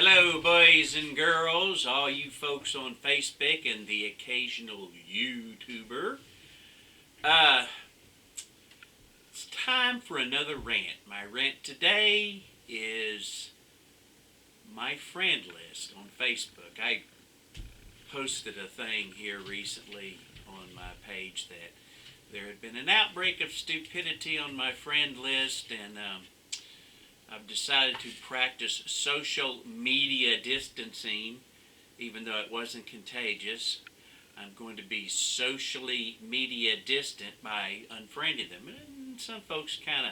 Hello, boys and girls, all you folks on Facebook and the occasional YouTuber. Uh, it's time for another rant. My rant today is my friend list on Facebook. I posted a thing here recently on my page that there had been an outbreak of stupidity on my friend list, and I've decided to practice social media distancing, even though it wasn't contagious. I'm going to be socially media distant by unfriending them. And some folks kind of,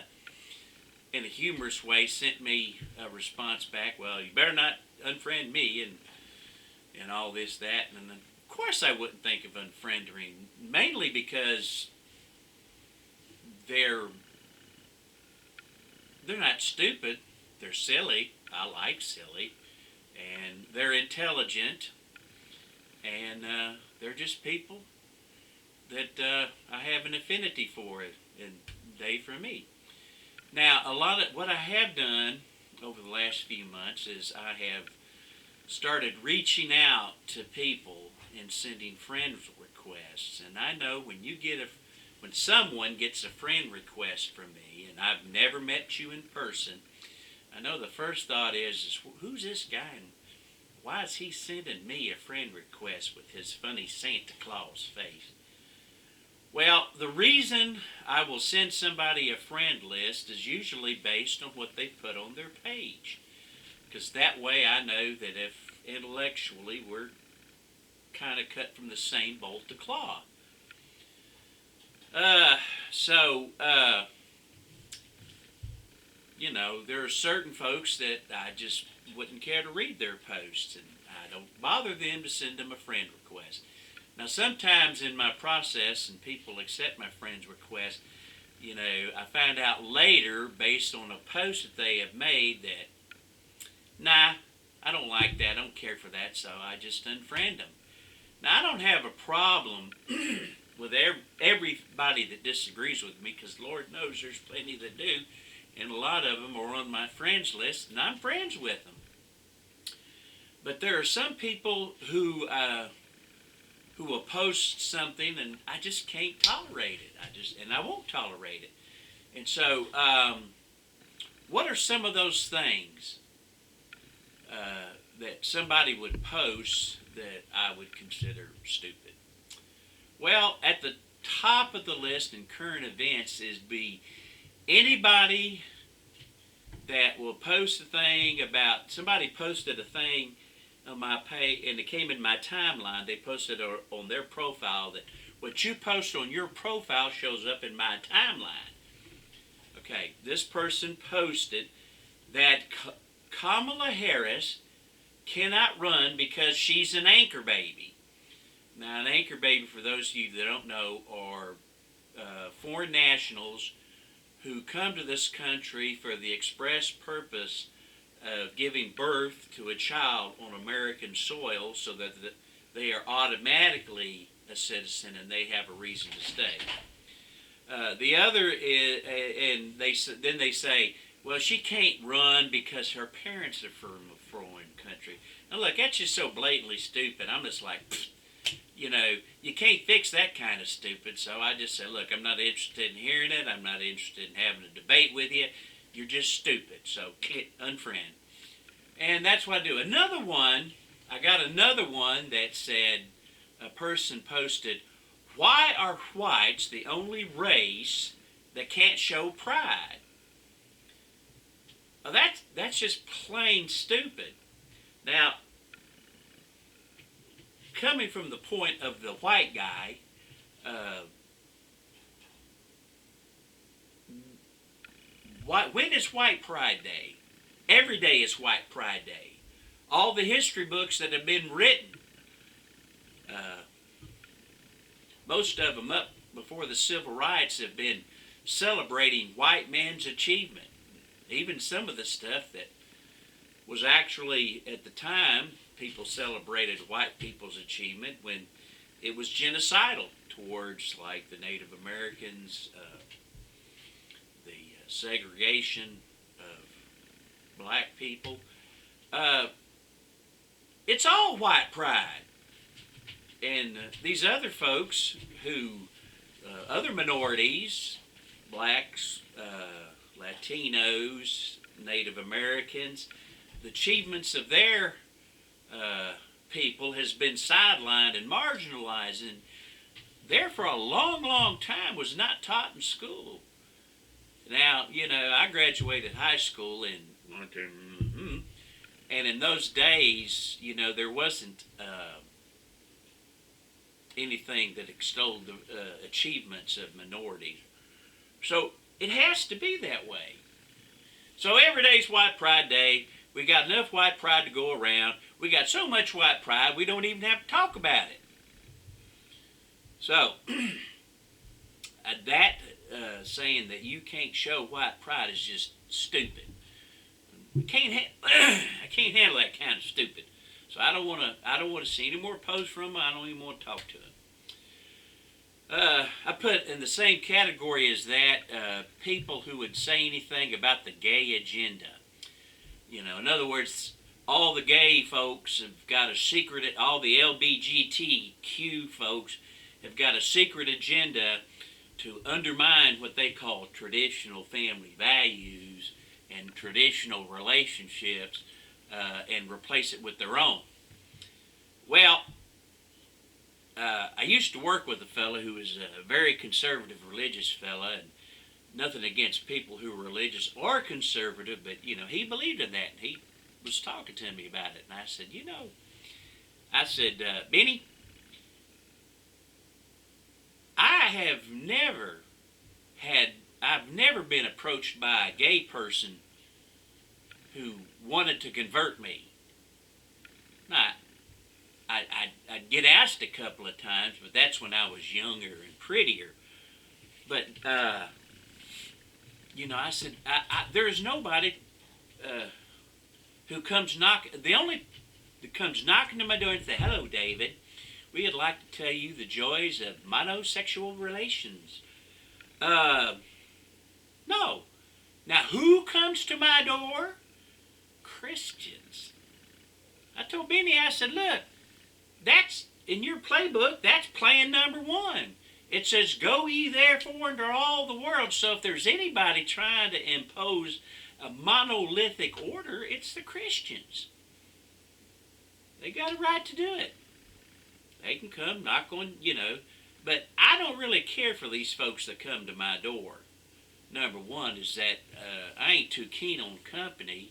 in a humorous way, sent me a response back, well, you better not unfriend me, and all this, that. And of course I wouldn't think of unfriending, mainly because they're not stupid. They're silly. I like silly. And they're intelligent. And they're just people that I have an affinity for, and they for me. Now, a lot of what I have done over the last few months is I have started reaching out to people and sending friend requests. And I know when someone gets a friend request from me, and I've never met you in person, I know the first thought is who's this guy and why is he sending me a friend request with his funny Santa Claus face? Well, the reason I will send somebody a friend list is usually based on what they put on their page. Because that way I know that if intellectually we're kind of cut from the same bolt of cloth. There are certain folks that I just wouldn't care to read their posts, and I don't bother them to send them a friend request. Now, sometimes in my process, and people accept my friend's request, I find out later, based on a post that they have made, that, nah, I don't like that, I don't care for that, so I just unfriend them. Now, I don't have a problem with everybody that disagrees with me, because Lord knows there's plenty that do, and a lot of them are on my friends list, and I'm friends with them. But there are some people who will post something, and I just can't tolerate it. And I won't tolerate it. And so, what are some of those things that somebody would post that I would consider stupid? Well, at the top of the list in current events is anybody that will post a thing about, somebody posted a thing on my page, and it came in my timeline. They posted on their profile that what you post on your profile shows up in my timeline. Okay, this person posted that Kamala Harris cannot run because she's an anchor baby. Now, an anchor baby, for those of you that don't know, are foreign nationals who come to this country for the express purpose of giving birth to a child on American soil so that they are automatically a citizen and they have a reason to stay. The other is, and then they say, well, she can't run because her parents are from a foreign country. Now, look, that's just so blatantly stupid. I'm just like, you can't fix that kind of stupid. So I just say, look, I'm not interested in hearing it. I'm not interested in having a debate with you. You're just stupid. So unfriend. And that's what I do. I got another one that said, a person posted, why are whites the only race that can't show pride? Well, that's just plain stupid. Now, coming from the point of the white guy, when is White Pride Day? Every day is White Pride Day. All the history books that have been written, most of them up before the civil rights, have been celebrating white man's achievement. Even some of the stuff that was actually, at the time, people celebrated white people's achievement when it was genocidal towards, like, the Native Americans, segregation of black people. it's all white pride. And these other folks who, other minorities, blacks, Latinos, Native Americans, the achievements of their people has been sidelined and marginalized, and there for a long, long time was not taught in school. Now, I graduated high school and in those days, there wasn't anything that extolled the achievements of minorities. So it has to be that way. So every day's White Pride Day. We got enough white pride to go around. We got so much white pride, we don't even have to talk about it. So, that saying that you can't show white pride is just stupid. I can't handle that kind of stupid. So I don't want to see any more posts from them. I don't even want to talk to them. I put in the same category as that people who would say anything about the gay agenda. In other words, all the gay folks have got a secret, all the LGBTQ folks have got a secret agenda to undermine what they call traditional family values and traditional relationships and replace it with their own. Well, I used to work with a fellow who was a very conservative religious fella, and nothing against people who are religious or conservative, but, he believed in that, and he was talking to me about it, and I said, Benny, I've never been approached by a gay person who wanted to convert me. Now, I'd get asked a couple of times, but that's when I was younger and prettier. But, I said, there is nobody who comes knocking, that comes knocking to my door and say, hello, David. We'd like to tell you the joys of monosexual relations. No. Now, who comes to my door? Christians. I told Benny, I said, look, that's in your playbook, that's plan number 1. It says, go ye therefore into all the world. So if there's anybody trying to impose a monolithic order, it's the Christians. They got a right to do it. They can come, knock on, But I don't really care for these folks that come to my door. Number 1 is that I ain't too keen on company,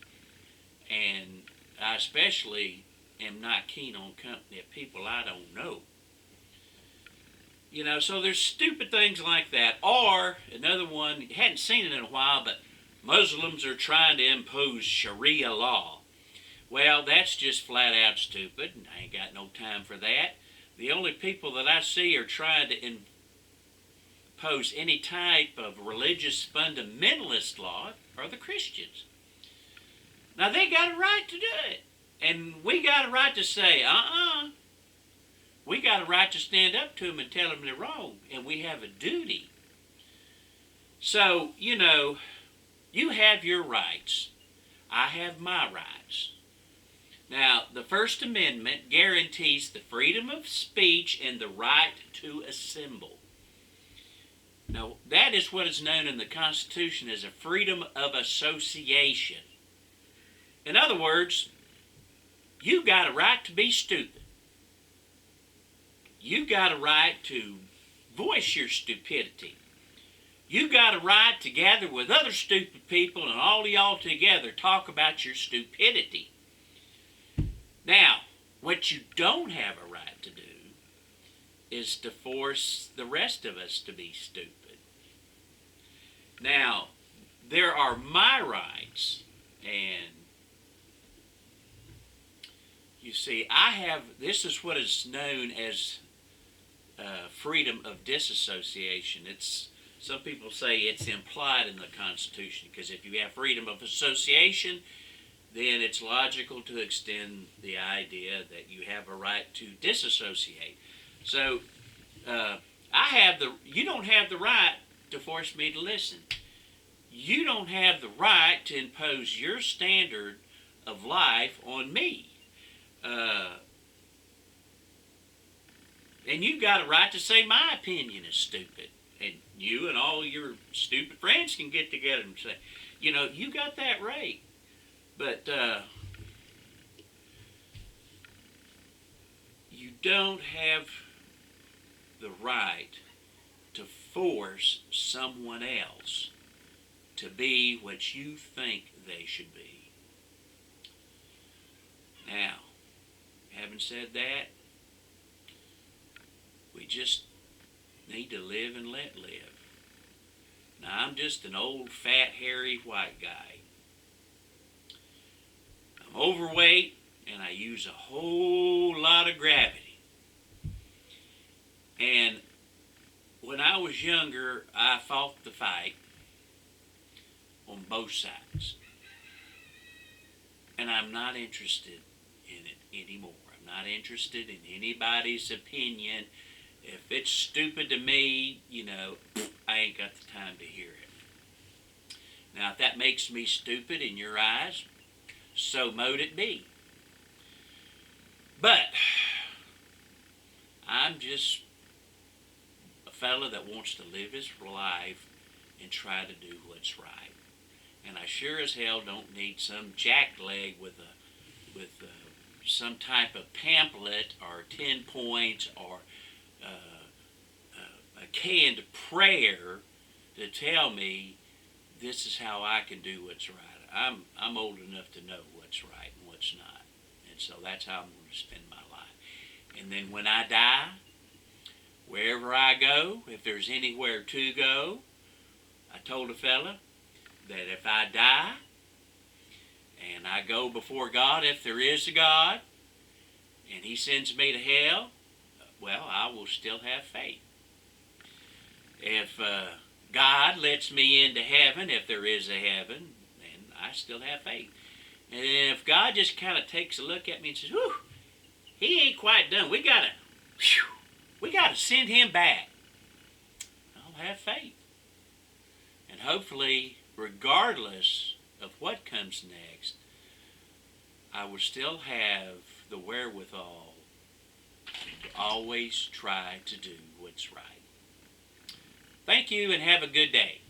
and I especially am not keen on company of people I don't know. So there's stupid things like that. Or, another one, hadn't seen it in a while, but Muslims are trying to impose Sharia law. Well, that's just flat out stupid, and I ain't got no time for that. The only people that I see are trying to impose any type of religious fundamentalist law are the Christians. Now, they got a right to do it. And we got a right to say, We got a right to stand up to them and tell them they're wrong. And we have a duty. So, you have your rights. I have my rights. Now, the First Amendment guarantees the freedom of speech and the right to assemble. Now, that is what is known in the Constitution as a freedom of association. In other words, you got a right to be stupid. You got a right to voice your stupidity. You got a right to gather with other stupid people and all of y'all together talk about your stupidity. Now, what you don't have a right to do is to force the rest of us to be stupid. Now, there are my rights, and you see, this is what is known as freedom of disassociation. Some people say it's implied in the Constitution, because if you have freedom of association, then it's logical to extend the idea that you have a right to disassociate. So, you don't have the right to force me to listen. You don't have the right to impose your standard of life on me. Uh, and you've got a right to say my opinion is stupid. And you and all your stupid friends can get together and say, you got that right. But you don't have the right to force someone else to be what you think they should be. Now, having said that, we just need to live and let live. Now, I'm just an old, fat, hairy white guy. I'm overweight, and I use a whole lot of gravity. And when I was younger, I fought the fight on both sides. And I'm not interested in it anymore. I'm not interested in anybody's opinion. If it's stupid to me, I ain't got the time to hear it. Now, if that makes me stupid in your eyes, so mote it be. But I'm just a fella that wants to live his life and try to do what's right. And I sure as hell don't need some jackleg with some type of pamphlet or 10 points or a canned prayer to tell me this is how I can do what's right. I'm old enough to know what's right and what's not. And so that's how I'm going to spend my life. And then when I die, wherever I go, if there's anywhere to go, I told a fella that if I die and I go before God, if there is a God, and he sends me to hell, well, I will still have faith. If God lets me into heaven, if there is a heaven, then I still have faith. And if God just kind of takes a look at me and says, whew, he ain't quite done. We gotta send him back. I'll have faith. And hopefully, regardless of what comes next, I will still have the wherewithal to always try to do what's right. Thank you and have a good day.